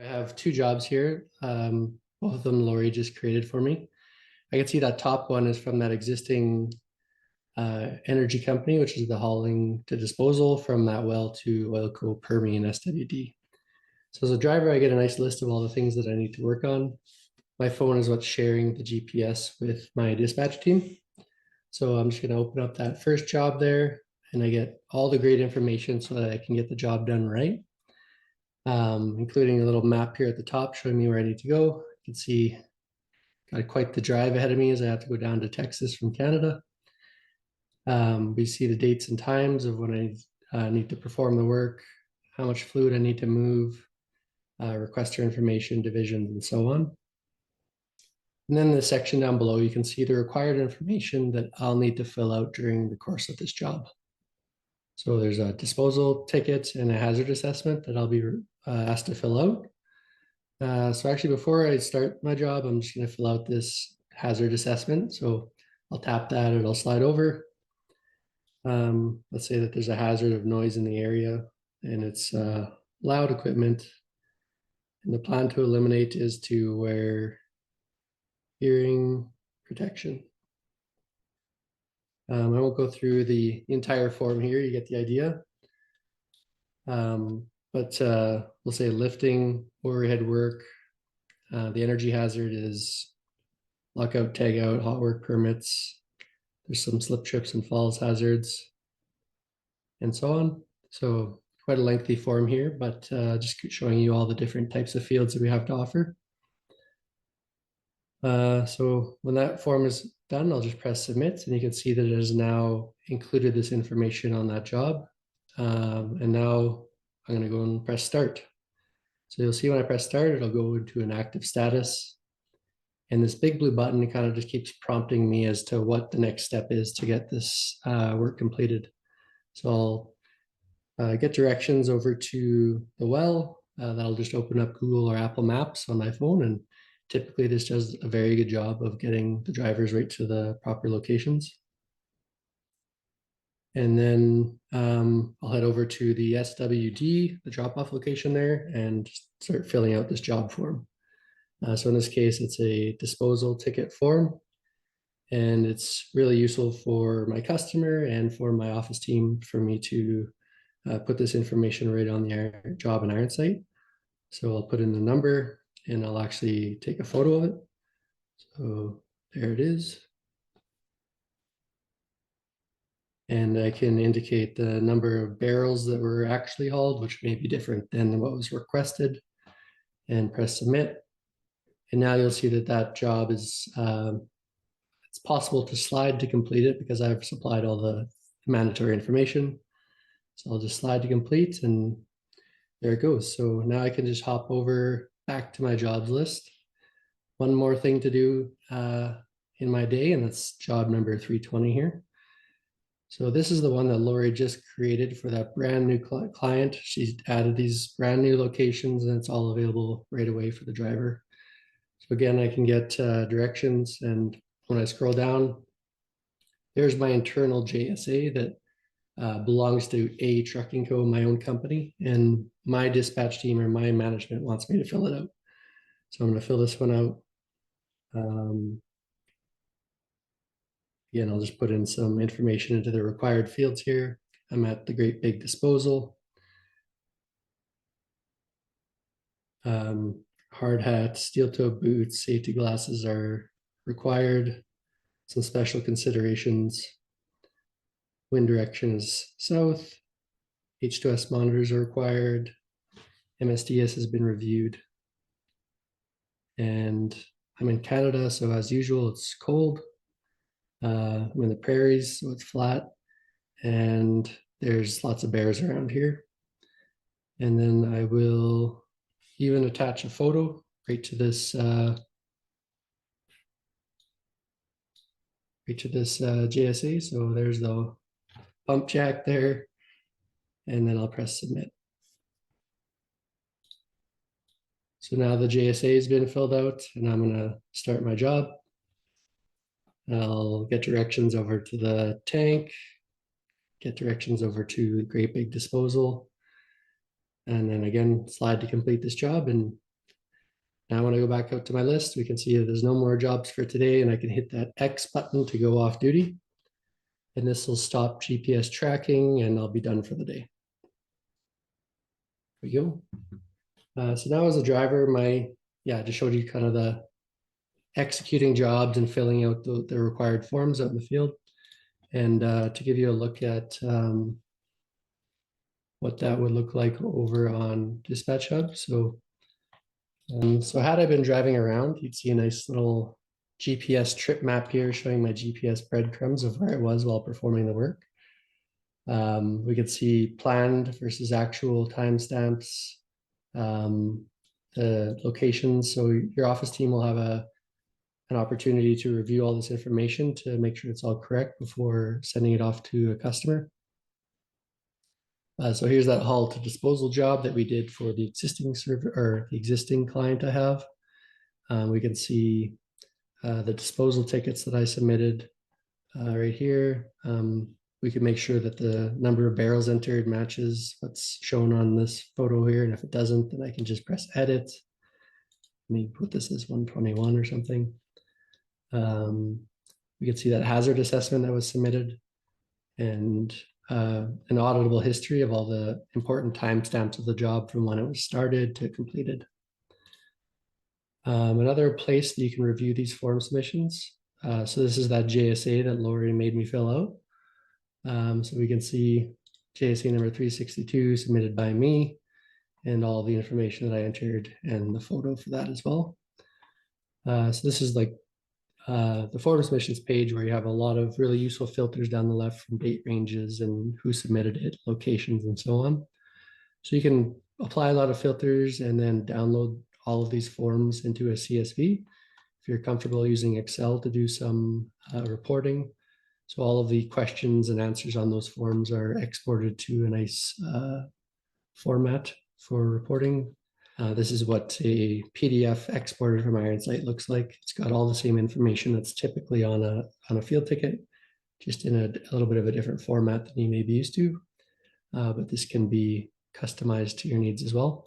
I have two jobs here. Both of them Lori just created for me. I can see that top one is from that existing energy company, which is the hauling to disposal from that well to Oilco Permian SWD. So as a driver, I get a nice list of all the things that I need to work on. My phone is what's sharing the GPS with my dispatch team. So I'm just going to open up that first job there and I get all the great information so that I can get the job done right. Including a little map here at the top showing me where I need to go. You can see got quite the drive ahead of me as I have to go down to Texas from Canada. We see the dates and times of when I need to perform the work, how much fluid I need to move, requester information, divisions, and so on. And then the section down below, you can see the required information that I'll need to fill out during the course of this job. So there's a disposal ticket and a hazard assessment that I'll be asked to fill out. So actually, before I start my job, I'm just going to fill out this hazard assessment. So I'll tap that, it'll slide over. Let's say that there's a hazard of noise in the area and it's loud equipment. And the plan to eliminate is to wear hearing protection. I won't go through the entire form here, you get the idea. But we'll say lifting, overhead work. The energy hazard is lockout, tag out, hot work permits. There's some slip, trips, and falls hazards, and so on. So quite a lengthy form here, but just showing you all the different types of fields that we have to offer. So when that form is done, I'll just press submit, and you can see that it has now included this information on that job. And now I'm going to go and press start. So you'll see when I press start, it'll go into an active status. And this big blue button, it kind of just keeps prompting me as to what the next step is to get this work completed. So I'll get directions over to the well. That'll just open up Google or Apple Maps on my phone. And typically this does a very good job of getting the drivers right to the proper locations. And then I'll head over to the SWD, the drop-off location there, and start filling out this job form. So in this case, it's a disposal ticket form, and it's really useful for my customer and for my office team for me to put this information right on the job in IronSight. So I'll put in the number and I'll actually take a photo of it. So there it is. And I can indicate the number of barrels that were actually hauled, which may be different than what was requested, and press submit. And now you'll see that that job is, it's possible to slide to complete it because I've supplied all the mandatory information. So I'll just slide to complete and there it goes. So now I can just hop over back to my jobs list. One more thing to do in my day, and that's job number 320 here. So this is the one that Lori just created for that brand new client. She's added these brand new locations and it's all available right away for the driver. So again, I can get directions, and when I scroll down, there's my internal JSA that belongs to A Trucking Co., my own company, and my dispatch team or my management wants me to fill it out. So I'm going to fill this one out. Again, I'll just put in some information into the required fields here. I'm at the Great Big Disposal. Hard hat, steel toe boots, safety glasses are required. Some special considerations. Wind direction is south. H2S monitors are required. MSDS has been reviewed. And I'm in Canada, so as usual, it's cold. I'm in the prairies, so it's flat. And there's lots of bears around here. And then I will even attach a photo right to this JSA. So there's the pump jack there, and then I'll press submit. So now the JSA has been filled out, and I'm going to start my job. I'll get directions over to the tank, get directions over to Great Big Disposal, and then again slide to complete this job, and Now when I go back out to my list, we can see that there's no more jobs for today, and I can hit that X button to go off duty. And this will stop GPS tracking and I'll be done for the day. There we go. So now as a driver, just showed you kind of the executing jobs and filling out the required forms out in the field. And to give you a look at what that would look like over on Dispatch Hub. So had I been driving around, you'd see a nice little GPS trip map here showing my GPS breadcrumbs of where I was while performing the work. We could see planned versus actual timestamps, the locations. So your office team will have an opportunity to review all this information to make sure it's all correct before sending it off to a customer. So here's that haul to disposal job that we did for the existing server or the existing client I have. We can see the disposal tickets that I submitted right here. We can make sure that the number of barrels entered matches what's shown on this photo here. And if it doesn't, then I can just press edit. Let me put this as 121 or something. We can see that hazard assessment that was submitted and an auditable history of all the important timestamps of the job from when it was started to completed. Another place that you can review these form submissions. So this is that JSA that Lori made me fill out. So we can see JSA number 362 submitted by me and all the information that I entered and the photo for that as well. So this is like the form submissions page where you have a lot of really useful filters down the left from date ranges and who submitted it, locations, and so on. So you can apply a lot of filters and then download all of these forms into a CSV if you're comfortable using Excel to do some reporting. So all of the questions and answers on those forms are exported to a nice format for reporting. This is what a PDF exported from IronSight looks like. It's got all the same information that's typically on a field ticket, just in a little bit of a different format than you may be used to. But this can be customized to your needs as well.